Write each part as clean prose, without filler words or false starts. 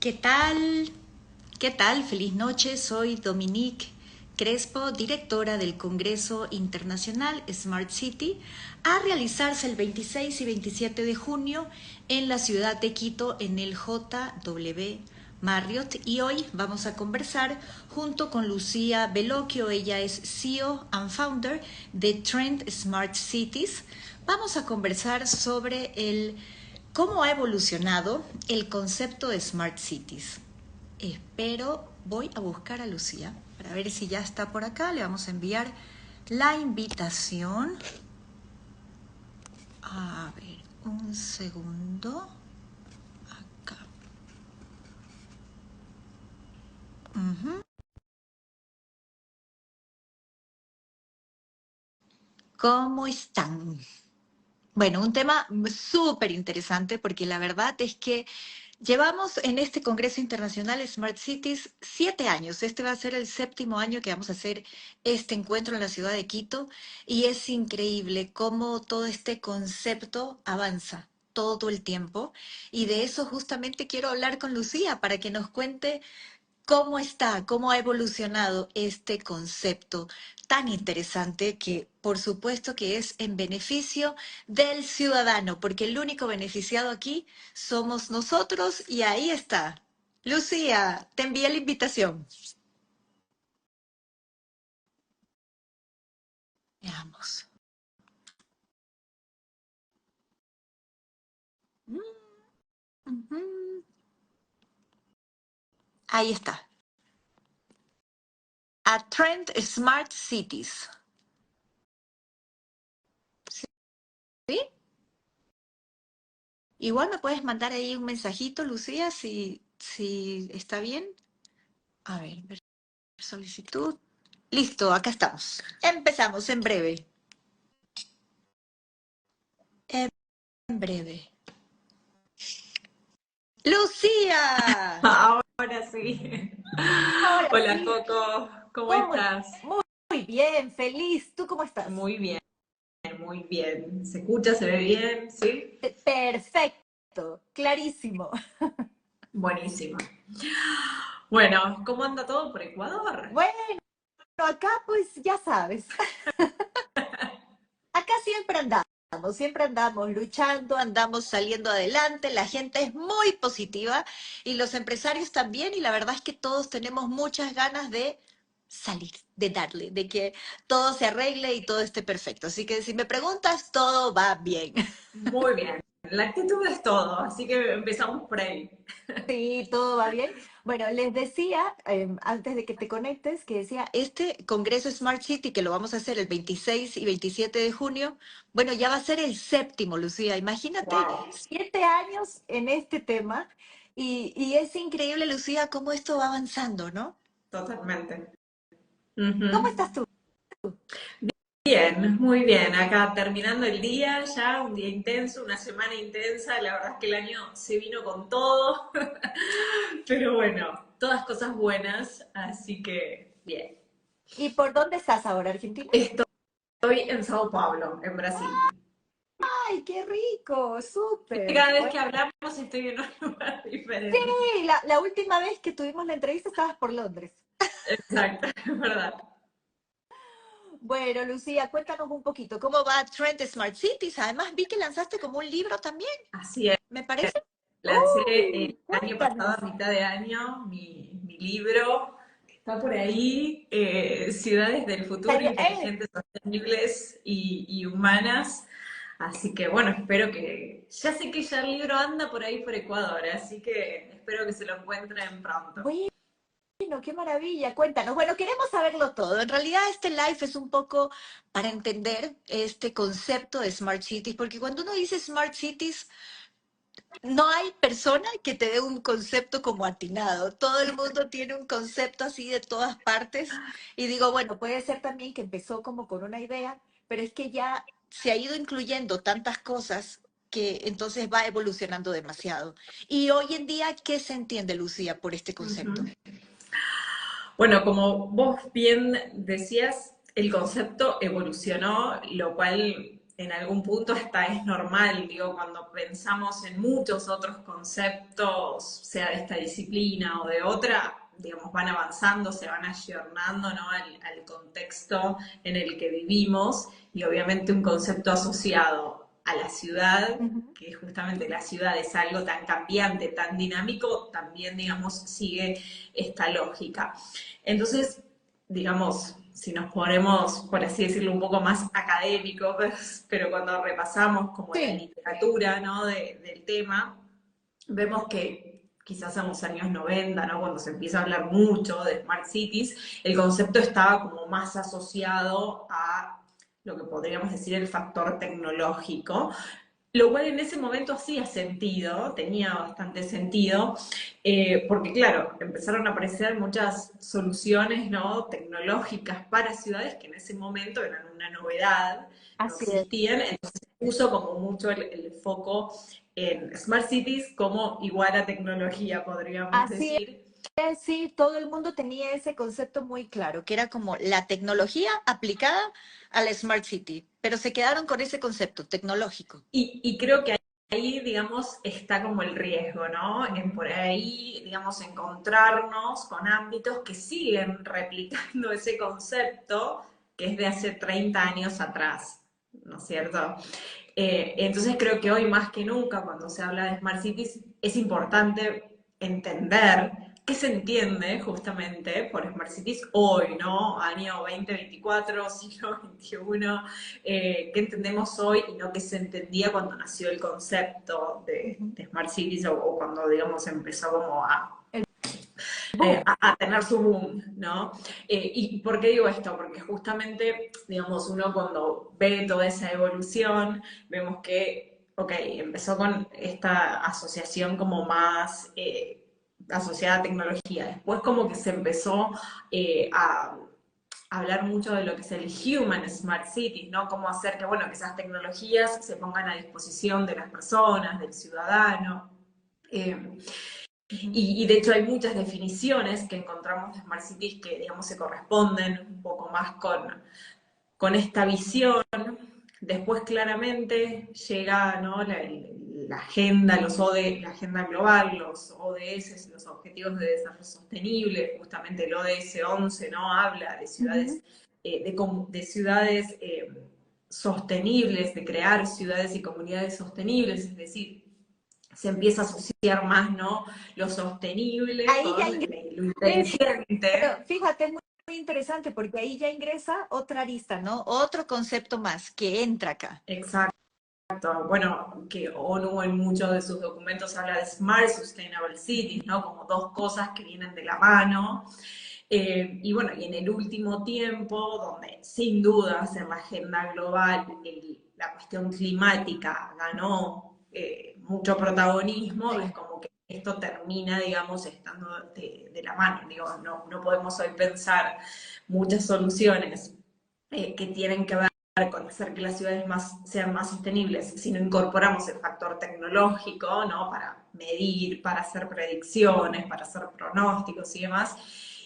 ¿Qué tal? ¿Qué tal? Feliz noche. Soy Dominique Crespo, directora del Congreso Internacional Smart City, a realizarse el 26 y 27 de junio en la ciudad de Quito en el JW Marriott. Y hoy vamos a conversar junto con Lucía Bellocchio. Ella es CEO and founder de Trend Smart Cities. Vamos a conversar sobre cómo ha evolucionado el concepto de Smart Cities. Espero, voy a buscar a Lucía para ver si ya está por acá. Le vamos a enviar la invitación. A ver, un segundo. Acá. Ujú. ¿Cómo están? Bueno, un tema súper interesante porque la verdad es que llevamos en este Congreso Internacional Smart Cities 7 años. Este va a ser el séptimo año que vamos a hacer este encuentro en la ciudad de Quito y es increíble cómo todo este concepto avanza todo el tiempo y de eso justamente quiero hablar con Lucía para que nos cuente cómo está, cómo ha evolucionado este concepto tan interesante que por supuesto que es en beneficio del ciudadano, porque el único beneficiado aquí somos nosotros y ahí está. Lucía, te envié la invitación. Veamos. Mm, ujú. Ahí está. A Trend Smart Cities. ¿Sí? Igual me puedes mandar ahí un mensajito, Lucía, si está bien. A ver, solicitud. Listo, acá estamos. Empezamos en breve. En breve. Lucía. Ahora sí. Ahora Hola sí. Coco, ¿cómo ¿Cómo? estás? Muy bien, feliz. ¿Tú cómo estás? Muy bien, muy bien. ¿Se escucha, se ve bien? ¿Sí? Perfecto, clarísimo. Buenísimo. Bueno, ¿cómo anda todo por Ecuador? Bueno, acá pues ya sabes. Acá siempre andamos luchando, andamos saliendo adelante, la gente es muy positiva y los empresarios también y la verdad es que todos tenemos muchas ganas de salir, de darle, de que todo se arregle y todo esté perfecto. Así que si me preguntas, todo va bien. Muy bien. La actitud es todo, así que empezamos por ahí. Sí, todo va bien. Bueno, les decía, antes de que te conectes, que decía, este Congreso Smart City, que lo vamos a hacer el 26 y 27 de junio, bueno, ya va a ser el séptimo, Lucía. Imagínate, Wow, 7 años en este tema y es increíble, Lucía, cómo esto va avanzando, ¿no? totalmente. ¿Cómo Ujú. estás tú? Bien, muy bien. Acá terminando el día, ya un día intenso, una semana intensa. La verdad es que el año se vino con todo. Pero bueno, todas cosas buenas, así que bien. ¿Y por dónde estás ahora, Argentina? Estoy en Sao Paulo, en Brasil. ¡Ay, qué rico! ¡Súper! Cada vez Bueno, que hablamos estoy en un lugar sí, diferente. la última vez que tuvimos la entrevista estabas por Londres. Exacto, es verdad. Bueno, Lucía, cuéntanos un poquito, ¿cómo va Trend Smart Cities? Además, vi que lanzaste como un libro también, Así es. me parece. Lancé el ¡Uy! año pasado, Cuéntanos. a mitad de año, mi libro, que está por ahí, Ciudades del Futuro, Serio, inteligentes, sostenibles y humanas. Así que bueno, espero que, ya sé que ya el libro anda por ahí por Ecuador, así que espero que se lo encuentren pronto. bueno, qué maravilla, cuéntanos. Bueno, queremos saberlo todo. En realidad, este live es un poco para entender este concepto de Smart Cities, porque cuando uno dice Smart Cities, no hay persona que te dé un concepto como atinado. Todo el mundo tiene un concepto así de todas partes. Y digo, bueno, puede ser también que empezó como con una idea, pero es que ya se ha ido incluyendo tantas cosas que entonces va evolucionando demasiado. Y hoy en día, ¿qué se entiende, Lucía, por este concepto? Ujú. Bueno, como vos bien decías, el concepto evolucionó, lo cual en algún punto hasta es normal, digo, cuando pensamos en muchos otros conceptos, sea de esta disciplina o de otra, digamos, van avanzando, se van ayornando, ¿no? al contexto en el que vivimos y obviamente un concepto asociado a la ciudad, Ujú. que justamente la ciudad es algo tan cambiante, tan dinámico, también, digamos, sigue esta lógica. Entonces, digamos, si nos ponemos, por así decirlo, un poco más académicos, pero cuando repasamos como la Sí, literatura, ¿no? del tema, vemos que quizás en los años 90, ¿no? Cuando se empieza a hablar mucho de Smart Cities, el concepto estaba como más asociado a lo que podríamos decir el factor tecnológico, lo cual en ese momento hacía sentido, tenía bastante sentido, porque claro, empezaron a aparecer muchas soluciones, ¿no? tecnológicas para ciudades que en ese momento eran una novedad, no así es. existían, entonces puso como mucho el foco en Smart Cities como igual a tecnología, podríamos Así decir. sí, todo el mundo tenía ese concepto muy claro, que era como la tecnología aplicada a la Smart City, pero se quedaron con ese concepto tecnológico. Y creo que ahí, digamos, está como el riesgo, ¿no? En Ujú. por ahí, digamos, encontrarnos con ámbitos que siguen replicando ese concepto que es de hace 30 años atrás, ¿no es cierto? Entonces creo que hoy más que nunca, cuando se habla de Smart Cities, es importante entender qué se entiende justamente por Smart Cities hoy, ¿no? Año 2024, siglo XXI, qué entendemos hoy y no qué se entendía cuando nació el concepto Ujú. de Smart Cities o cuando, digamos, empezó como El boom. a tener su boom, ¿no? ¿Y por qué digo esto? Porque justamente, digamos, uno cuando ve toda esa evolución, vemos que, ok, empezó con esta asociación como más asociada a tecnología, después como que se empezó a hablar mucho de lo que es el Human Smart Cities, ¿no? Cómo hacer que, bueno, que esas tecnologías se pongan a disposición de las personas, del ciudadano. Eh, Ujú. y de hecho hay muchas definiciones que encontramos de Smart Cities que, digamos, se corresponden un poco más con esta visión. Después claramente llega, ¿no? la agenda, la agenda global, los ODS, los Objetivos de Desarrollo Sostenible, justamente el ODS 11, ¿no? Habla de Ujú. ciudades, de ciudades sostenibles, de crear ciudades y comunidades sostenibles, es decir, se empieza a asociar más, ¿no? Lo sostenible Ahí ya con ingresa, lo pero inteligente. fíjate, es muy interesante porque ahí ya ingresa otra arista, ¿no? Otro concepto más que entra acá. Exacto. Bueno, que ONU en muchos de sus documentos habla de Smart Sustainable Cities, ¿no? Como dos cosas que vienen de la mano. Y bueno, y en el último tiempo, donde sin dudas en la agenda global la cuestión climática ganó mucho protagonismo, es Sí. como que esto termina, digamos, estando de la mano. Digo, no podemos hoy pensar muchas soluciones que tienen que ver con hacer que las ciudades sean más sostenibles, si no incorporamos el factor tecnológico, ¿no? Para medir, para hacer predicciones, para hacer pronósticos y demás.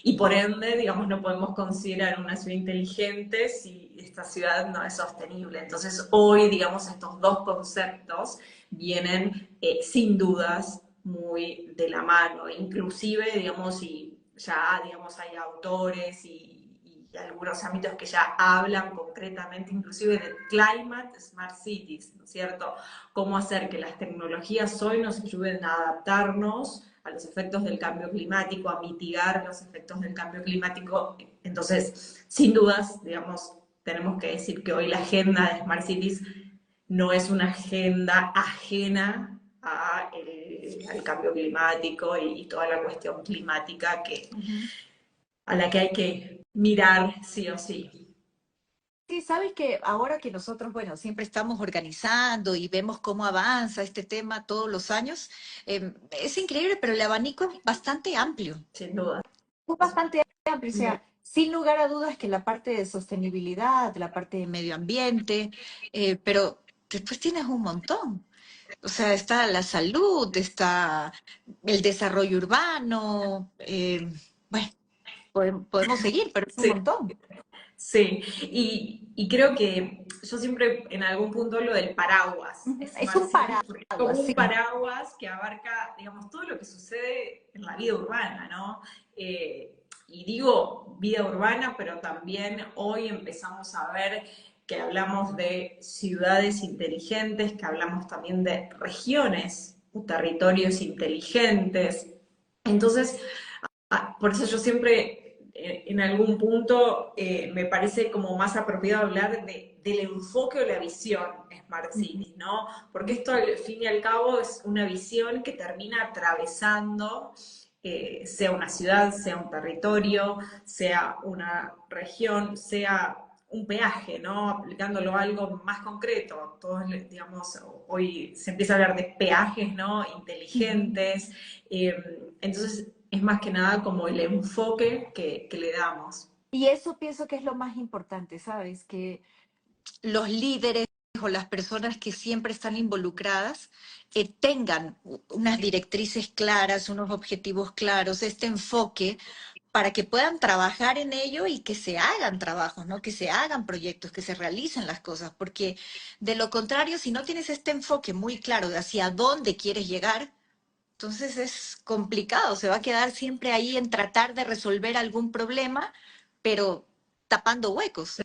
Y por ende, digamos, no podemos considerar una ciudad inteligente si esta ciudad no es sostenible. Entonces, hoy, digamos, estos dos conceptos vienen sin dudas muy de la mano. Inclusive, digamos, y ya, digamos, hay autores y algunos ámbitos que ya hablan concretamente inclusive de climate smart cities, ¿no es cierto? Cómo hacer que las tecnologías hoy nos ayuden a adaptarnos a los efectos del cambio climático, a mitigar los efectos del cambio climático. Entonces, sin dudas, digamos, tenemos que decir que hoy la agenda de Smart Cities no es una agenda ajena al cambio climático y toda la cuestión climática Ujú. a la que hay que mirar sí o sí. Sí, sabes que ahora que nosotros, bueno, siempre estamos organizando y vemos cómo avanza este tema todos los años, es increíble, pero el abanico es bastante amplio. Sin duda. Es bastante amplio, o sea, sin lugar a dudas que la parte de sostenibilidad, la parte de medio ambiente, pero después tienes un montón. O sea, está la salud, está el desarrollo urbano, bueno, podemos seguir, pero es un Sí, montón. Sí, y creo que yo siempre en algún punto hablo del paraguas Ujú. Es Smart un Cities, porque es como paraguas, un sí. paraguas que abarca, digamos, todo lo que sucede en la vida urbana, ¿no? Y digo vida urbana, pero también hoy empezamos a ver que hablamos de ciudades inteligentes, que hablamos también de regiones o territorios inteligentes. Entonces, por eso yo siempre, en algún punto, me parece como más apropiado hablar del enfoque o la visión Smart Ujú. Cities, ¿no? Porque esto al fin y al cabo es una visión que termina atravesando, sea una ciudad, sea un territorio, sea una región, sea un peaje, ¿no? Aplicándolo a algo más concreto. Todos, digamos, hoy se empieza a hablar de peajes, ¿no? Ujú. Inteligentes. Eh, entonces, es más que nada como el enfoque que le damos. Y eso pienso que es lo más importante, ¿sabes? Que los líderes o las personas que siempre están involucradas tengan unas directrices claras, unos objetivos claros, este enfoque para que puedan trabajar en ello y que se hagan trabajos, ¿no? Que se hagan proyectos, que se realicen las cosas, porque de lo contrario, si no tienes este enfoque muy claro de hacia dónde quieres llegar, entonces es complicado, se va a quedar siempre ahí en tratar de resolver algún problema, pero tapando huecos.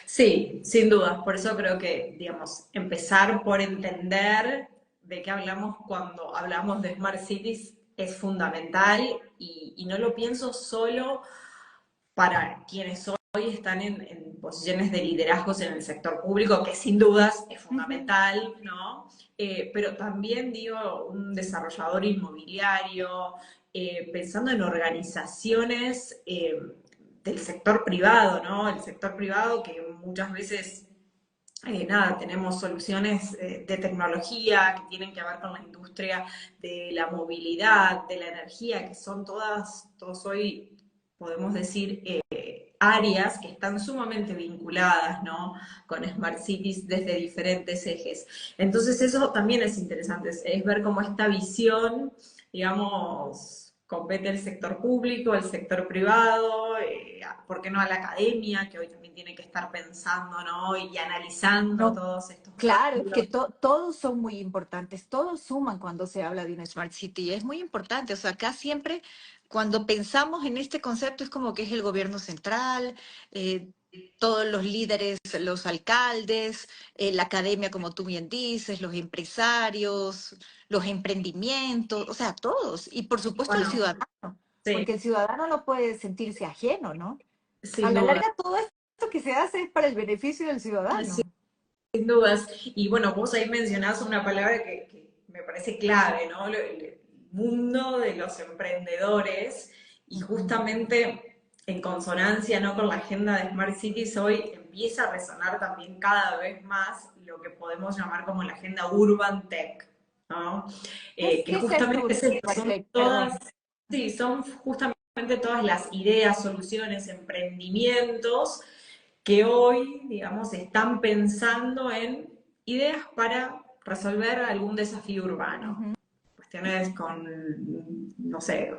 Sí, sin duda. Por eso creo que, digamos, empezar por entender de qué hablamos cuando hablamos de Smart Cities es fundamental y no lo pienso solo para quienes hoy están en posiciones de liderazgos en el sector público, que sin dudas es Ujú. fundamental, ¿no? Pero también digo, un desarrollador inmobiliario, pensando en organizaciones del sector privado, ¿no? El sector privado que muchas veces nada, tenemos soluciones de tecnología que tienen que ver con la industria de la movilidad, de la energía, que son todos hoy, podemos decir, áreas que están sumamente vinculadas, ¿no? Con Smart Cities desde diferentes ejes. Entonces eso también es interesante, es ver cómo esta visión, digamos, compete el sector público, el sector privado, ¿por qué no a la academia, que hoy también tiene que estar pensando, ¿no? Y analizando No, todos estos claro, es que cambios. todos son muy importantes, todos suman cuando se habla de una Smart City, es muy importante, o sea, acá siempre cuando pensamos en este concepto es como que es el gobierno central, todos los líderes, los alcaldes, la academia, como tú bien dices, los empresarios, los emprendimientos, o sea, todos, y por supuesto el Bueno, ciudadano, sí, porque el ciudadano no puede sentirse ajeno, ¿no? A sin la duda. larga todo esto que se hace es para el beneficio del ciudadano. Sin dudas. Y bueno, vos ahí mencionás una palabra que me parece clave, ¿no? El mundo de los emprendedores y Ujú. justamente en consonancia, ¿no? Con la agenda de Smart Cities hoy empieza a resonar también cada vez más lo que podemos llamar como la agenda Urban Tech, ¿no? Que Qué es esto, justamente es esto, son Tech? todas, Perdón. sí, son justamente todas las ideas, soluciones, emprendimientos que hoy, digamos, están pensando en ideas para resolver algún desafío urbano. Ujú. Cuestiones con, no sé,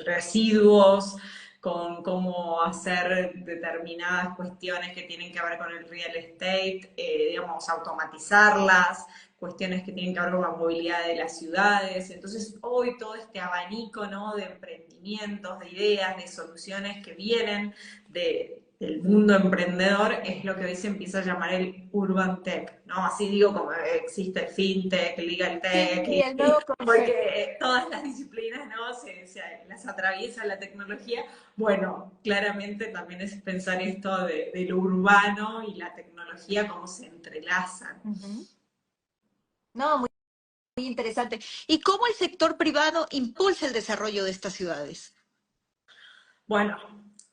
residuos, con cómo hacer determinadas cuestiones que tienen que ver con el real estate, digamos, automatizarlas, cuestiones que tienen que ver con la movilidad de las ciudades. Entonces, hoy todo este abanico, ¿no? De emprendimientos, de ideas, de soluciones que vienen del mundo emprendedor es lo que hoy se empieza a llamar el urban tech, ¿no? Así digo como existe fintech, legal Sí, tech, el nuevo concepto. porque todas las disciplinas, ¿no? Las atraviesa la tecnología. Bueno, claramente también es pensar esto de lo urbano y la tecnología, cómo se entrelazan. Ujú. No, muy interesante. ¿Y cómo el sector privado impulsa el desarrollo de estas ciudades? Bueno,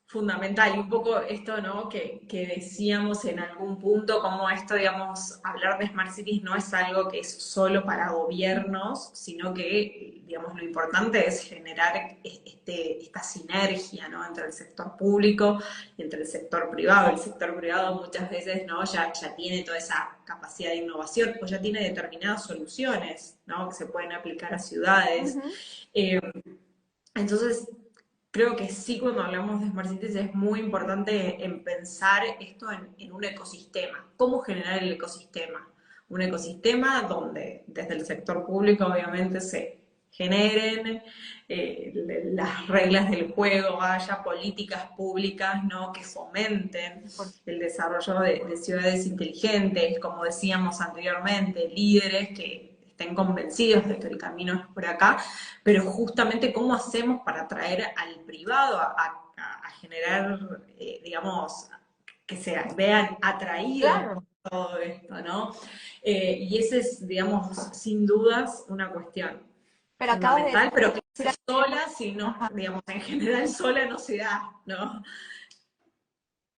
fundamental, y un poco esto, ¿no? Que decíamos en algún punto, como esto, digamos, hablar de Smart Cities no es algo que es solo para gobiernos, sino que, digamos, lo importante es generar esta sinergia, ¿no? Entre el sector público y entre el sector privado. El sector privado muchas veces, ¿no? Ya tiene toda esa capacidad de innovación o ya tiene determinadas soluciones, ¿no? Que se pueden aplicar a ciudades. Ujú. Eh, entonces, creo que sí, cuando hablamos de Smart Cities es muy importante en pensar esto en un ecosistema. ¿Cómo generar el ecosistema? Un ecosistema donde desde el sector público obviamente se generen las reglas del juego, haya políticas públicas, ¿no?, que fomenten el desarrollo de ciudades inteligentes, como decíamos anteriormente, líderes que estén convencidos de que el camino es por acá, pero justamente cómo hacemos para atraer al privado a generar, digamos, que se vean atraídos por Claro, todo esto, ¿no? Y esa es, digamos, sin dudas una cuestión pero acabas de fundamental, pero que decir, sola, si no, ajá. digamos, en general sola no se da, ¿no?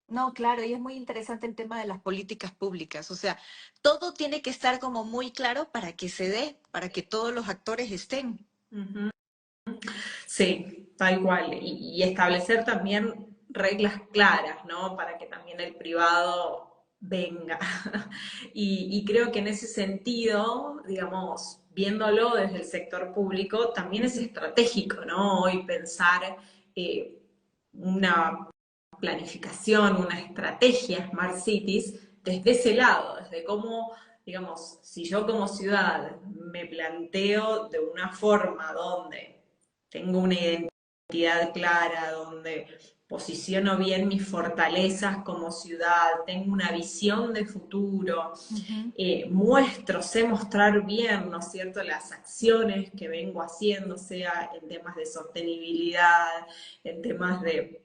No, claro, y es muy interesante el tema de las políticas públicas. O sea, todo tiene que estar como muy claro para que se dé, para que todos los actores estén. Ujú. Sí, tal cual. Y establecer también reglas claras, ¿no? Para que también el privado venga. Y creo que en ese sentido, digamos, viéndolo desde el sector público, también es estratégico, ¿no? Hoy pensar eh, una planificación, una estrategia Smart Cities desde ese lado, desde cómo, digamos, si yo como ciudad me planteo de una forma donde tengo una identidad clara, donde posiciono bien mis fortalezas como ciudad, tengo una visión de futuro, Ujú. muestro, sé mostrar bien, ¿no es cierto?, las acciones que vengo haciendo, sea en temas de sostenibilidad, en temas de,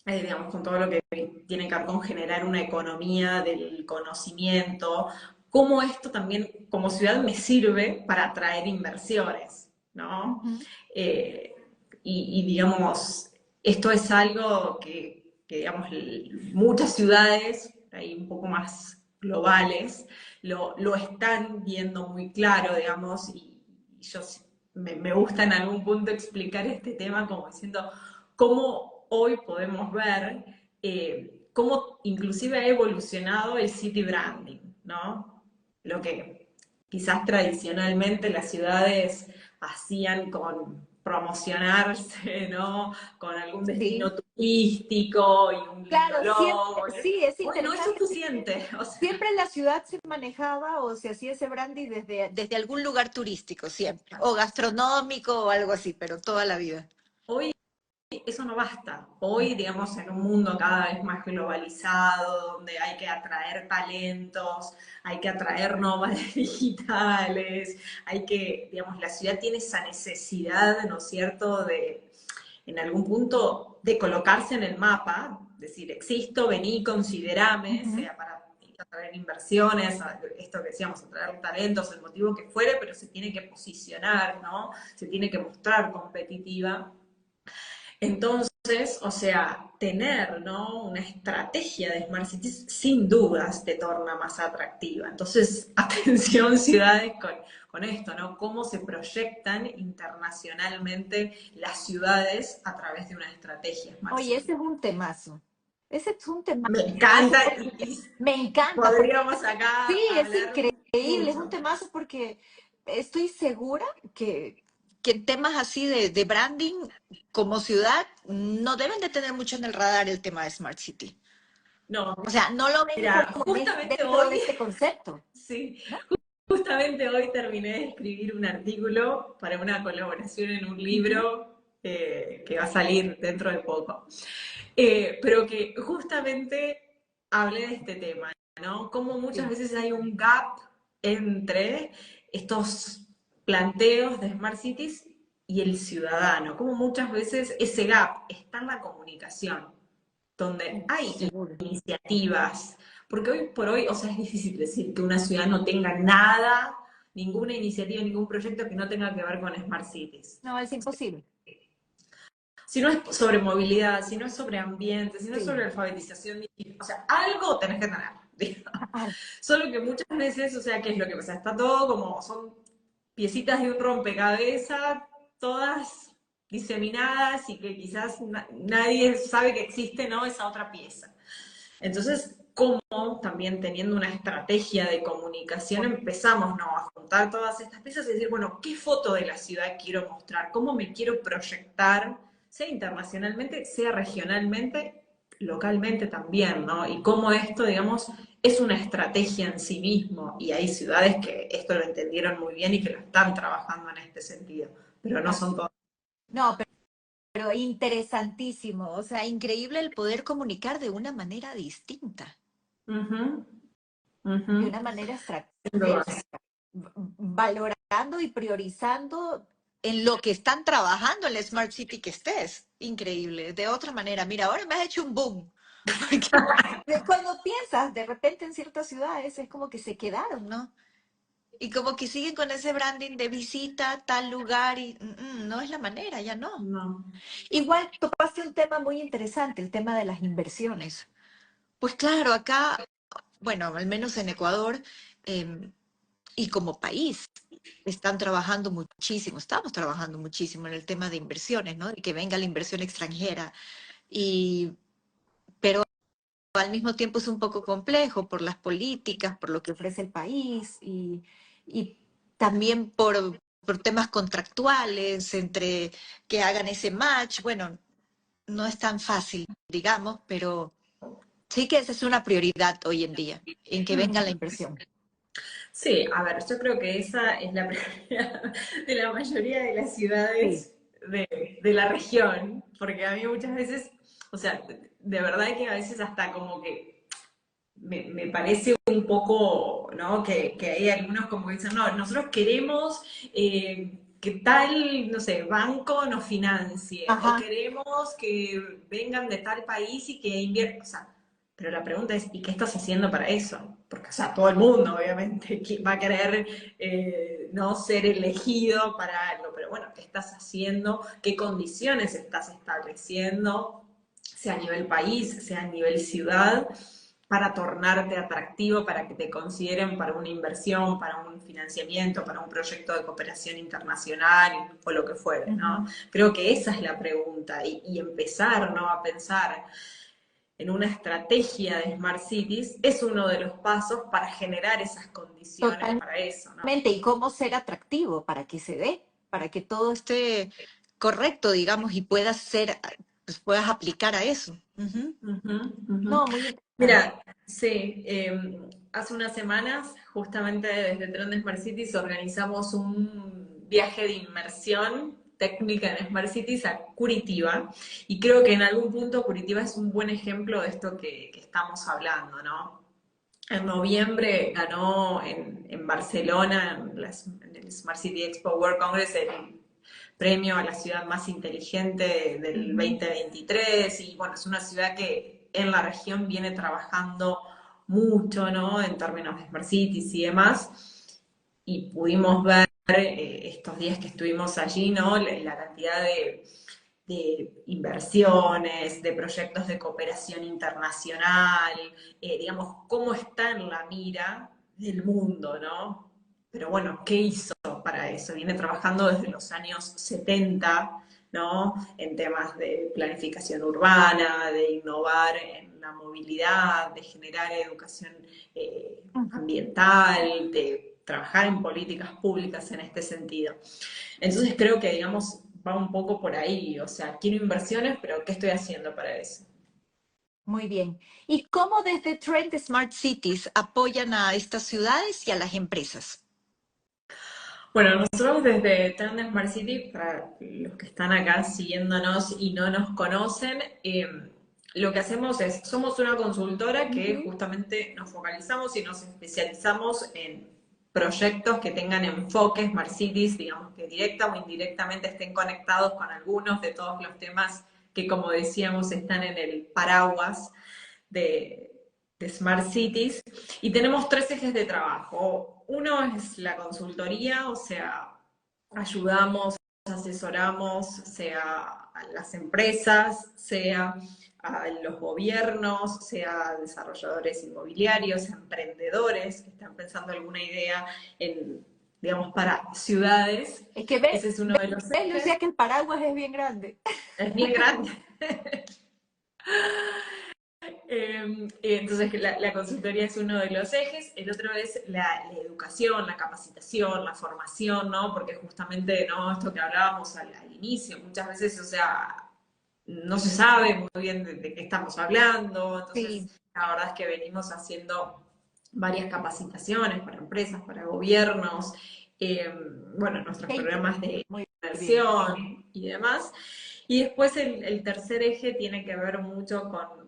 digamos, con todo lo que tiene que ver con generar una economía del conocimiento, cómo esto también como ciudad me sirve para atraer inversiones, ¿no? Ujú. Eh, digamos, esto es algo que, digamos, muchas ciudades, ahí un poco más globales, lo están viendo muy claro, digamos, y yo me gusta en algún punto explicar este tema como diciendo cómo hoy podemos ver cómo inclusive ha evolucionado el city branding, ¿no? Lo que quizás tradicionalmente las ciudades hacían con promocionarse, ¿no? Con algún Sí, destino turístico y un lindo claro, siempre, logo. sí, es Hoy no es interesante. suficiente, o sea, Siempre en la ciudad se manejaba o se hacía ese brandy desde algún lugar turístico, siempre, o gastronómico o algo así, pero toda la vida. hoy eso no basta. Hoy, digamos, en un mundo cada vez más globalizado, donde hay que atraer talentos, hay que atraer nómadas digitales, hay que, digamos, la ciudad tiene esa necesidad, ¿no es cierto?, de, en algún punto, de colocarse en el mapa, decir, existo, vení, considerame, Ujú. sea para atraer inversiones, esto que decíamos, atraer talentos, el motivo que fuere, pero se tiene que posicionar, ¿no? Se tiene que mostrar competitiva. Entonces, o sea, tener, ¿no?, una estrategia de Smart Cities sin dudas te torna más atractiva. Entonces, atención ciudades con esto, ¿no? Cómo se proyectan internacionalmente las ciudades a través de una estrategia Smart Oye, City. ese es un temazo. Ese es un Me temazo encanta porque y me encanta, porque podríamos sí, acá es hablar increíble, es un mucho. temazo porque estoy segura que en temas así de branding como ciudad no deben de tener mucho en el radar el tema de Smart City. No, O sea, no lo ven mira, como justamente dentro de hoy, este concepto, sí, ¿no? justamente hoy terminé de escribir un artículo para una colaboración en un Ujú. libro que va a salir dentro de poco. Pero que justamente hablé de este tema, ¿no? Como muchas Sí. veces hay un gap entre estos planteos de Smart Cities y el ciudadano, como muchas veces ese gap está en la comunicación, donde hay Seguro. iniciativas, porque hoy por hoy, o sea, es difícil decir que una ciudad no tenga nada, ninguna iniciativa, ningún proyecto que no tenga que ver con Smart Cities. No, es imposible. Si no es sobre movilidad, si no es sobre ambiente, si no es Sí. sobre alfabetización digital, o sea, algo tenés que tener, digamos. Ah, Solo que muchas veces, o sea, ¿qué es lo que pasa? Está todo como, son piecitas de un rompecabezas, todas diseminadas y que quizás nadie sabe que existe, ¿no? Esa otra pieza. Entonces, ¿cómo también teniendo una estrategia de comunicación empezamos, ¿no?, a juntar todas estas piezas y decir, bueno, ¿qué foto de la ciudad quiero mostrar? ¿Cómo me quiero proyectar sea internacionalmente, sea regionalmente, localmente también, ¿no? Y cómo esto, digamos, es una estrategia en sí mismo, y hay ciudades que esto lo entendieron muy bien y que lo están trabajando en este sentido, pero no son todas. No, pero interesantísimo, o sea, increíble el poder comunicar de una manera distinta, Ujú, de ujú, una manera sin dudas. valorando y priorizando en lo que están trabajando en la Smart City que estés. Increíble. De otra manera, mira, ahora me has hecho un boom. Porque cuando piensas de repente en ciertas ciudades es como que se quedaron, ¿no? Y como que siguen con ese branding de visita a tal lugar y no es la manera, ya no. No, Igual topaste un tema muy interesante, el tema de las inversiones. Pues claro, acá, bueno, al menos en Ecuador, em, y como país están trabajando muchísimo, estamos trabajando muchísimo en el tema de inversiones, ¿no? De que venga la inversión extranjera. Y, pero al mismo tiempo es un poco complejo por las políticas, por lo que ofrece el país y también por temas contractuales, entre que hagan ese match. Bueno, no es tan fácil, digamos, pero sí que esa es una prioridad hoy en día, en que venga la inversión. sí, a ver, yo creo que esa es la prioridad de la mayoría de las Sí. ciudades de la región, porque a mí muchas veces, o sea, de verdad que a veces hasta como que me parece un poco, ¿no? Que hay algunos como que dicen, no, nosotros queremos que tal, no sé, banco nos financie, o Ajá. queremos que vengan de tal país y que inviertan, o sea, pero la pregunta es, ¿y qué estás haciendo para eso? Porque, o sea, todo el mundo, obviamente, va a querer no ser elegido para algo, pero bueno, ¿qué estás haciendo? ¿Qué condiciones estás estableciendo? Sea a nivel país, sea a nivel ciudad, para tornarte atractivo, para que te consideren para una inversión, para un financiamiento, para un proyecto de cooperación internacional o lo que fuere, ¿no? Ujú. Creo que esa es la pregunta y empezar, ¿no? A pensar en una estrategia de Smart Cities es uno de los pasos para generar esas condiciones Totalmente. para eso, ¿no? Y cómo ser atractivo para que se dé, para que todo esté correcto, digamos, y puedas ser, pues puedas aplicar a eso. Ujú. Ujú, ujú. No, muy interesante. Mira, sí, hace unas semanas, justamente desde Tron de Smart Cities, organizamos un viaje de inmersión técnica en Smart Cities a Curitiba. Y creo que en algún punto Curitiba es un buen ejemplo de esto que estamos hablando, ¿no? En noviembre ganó en Barcelona, en el Smart City Expo World Congress, el premio a la ciudad más inteligente del Ujú. 2023 y bueno, es una ciudad que en la región viene trabajando mucho, ¿no? En términos de Smart Cities y demás, y pudimos ver estos días que estuvimos allí, ¿no? La cantidad de inversiones, de proyectos de cooperación internacional, digamos, cómo está en la mira del mundo, ¿no? Pero bueno, ¿qué hizo para eso? Viene trabajando desde los años 70, ¿no? En temas de planificación urbana, de innovar en la movilidad, de generar educación ambiental, de trabajar en políticas públicas en este sentido. Entonces creo que, digamos, va un poco por ahí, o sea, quiero inversiones, pero ¿qué estoy haciendo para eso? Muy bien. ¿Y cómo desde Trend Smart Cities apoyan a estas ciudades y a las empresas? Bueno, nosotros desde Turn Smart City, para los que están acá siguiéndonos y no nos conocen, lo que hacemos es, somos una consultora que Ujú. justamente nos focalizamos y nos especializamos en proyectos que tengan enfoque Smart Cities, digamos que directa o indirectamente estén conectados con algunos de todos los temas que, como decíamos, están en el paraguas de, de Smart Cities. Y tenemos tres ejes de trabajo. Uno es la consultoría, o sea, ayudamos, asesoramos, sea a las empresas, sea a los gobiernos, sea a desarrolladores inmobiliarios, emprendedores que están pensando alguna idea en, digamos, para ciudades. Es que Ese es uno de los ves, ejes. Lucía, que el paraguas es bien grande. Es bien grande. Entonces, la consultoría es uno de los ejes, el otro es la educación, la capacitación, la formación, ¿no? Porque justamente, ¿no? Esto que hablábamos al inicio, muchas veces, o sea, no se sabe muy bien de qué estamos hablando, entonces Sí, la verdad es que venimos haciendo varias capacitaciones para empresas, para gobiernos, eh, bueno, nuestros qué programas interesante, de muy bien. inversión y demás. Y después el tercer eje tiene que ver mucho con,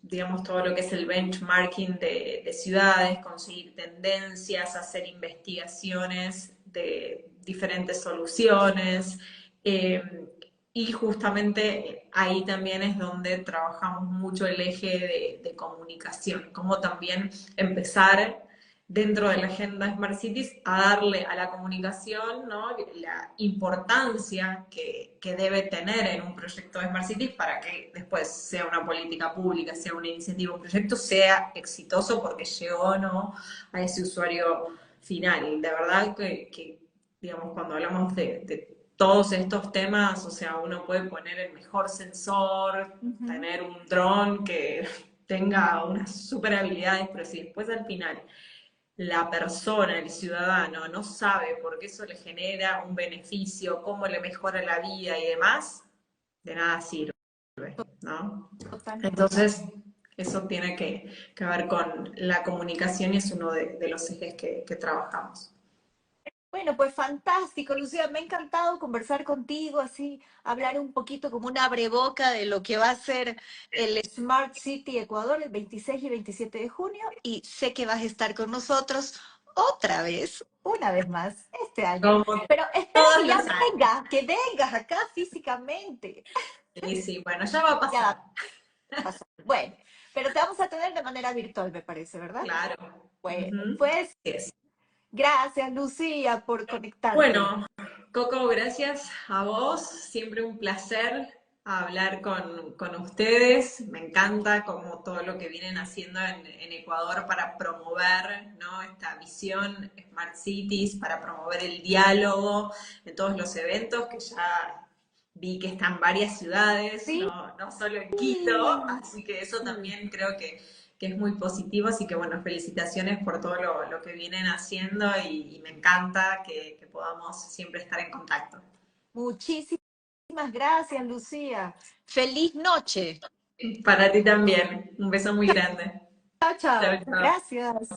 digamos, todo lo que es el benchmarking de ciudades, conseguir tendencias, hacer investigaciones de diferentes soluciones. eh, y justamente ahí también es donde trabajamos mucho el eje de comunicación, cómo también empezar dentro de la agenda Smart Cities a darle a la comunicación, ¿no?, la importancia que debe tener en un proyecto de Smart Cities para que después sea una política pública, sea una iniciativa, un proyecto, sea exitoso porque llegó o no a ese usuario final. De verdad que digamos, cuando hablamos de todos estos temas, o sea, uno puede poner el mejor sensor, Ujú. tener un dron que tenga unas super habilidades, pero si después al final la persona, el ciudadano, no sabe por qué eso le genera un beneficio, cómo le mejora la vida y demás, de nada sirve, ¿no? Totalmente. Entonces, eso tiene que ver con la comunicación y es uno de los ejes que trabajamos. Bueno, pues fantástico, Lucía. Me ha encantado conversar contigo, así hablar un poquito como una abreboca de lo que va a ser el Smart City Ecuador el 26 y 27 de junio. Y sé que vas a estar con nosotros otra vez, una vez más, este año. Como Pero espero todos que ya los años. que vengas acá físicamente. Sí, sí, bueno, ya va a Ya va pasar. a pasar. Bueno, pero te vamos a tener de manera virtual, me parece, ¿verdad? Claro. Bueno, Ujú. pues Así es. gracias, Lucía, por conectarte. Bueno, Coco, gracias a vos. Siempre un placer hablar con ustedes. Me encanta como todo lo que vienen haciendo en Ecuador para promover, ¿no?, esta visión Smart Cities, para promover el diálogo en todos los eventos que ya vi que están varias ciudades, Sí. no solo en Quito, así que eso también creo que es muy positivo, así que bueno, felicitaciones por todo lo que vienen haciendo y me encanta que podamos siempre estar en contacto. Muchísimas gracias, Lucía. Feliz noche. Para ti también, un beso muy grande. Chao, Chao, chao. chao. Gracias.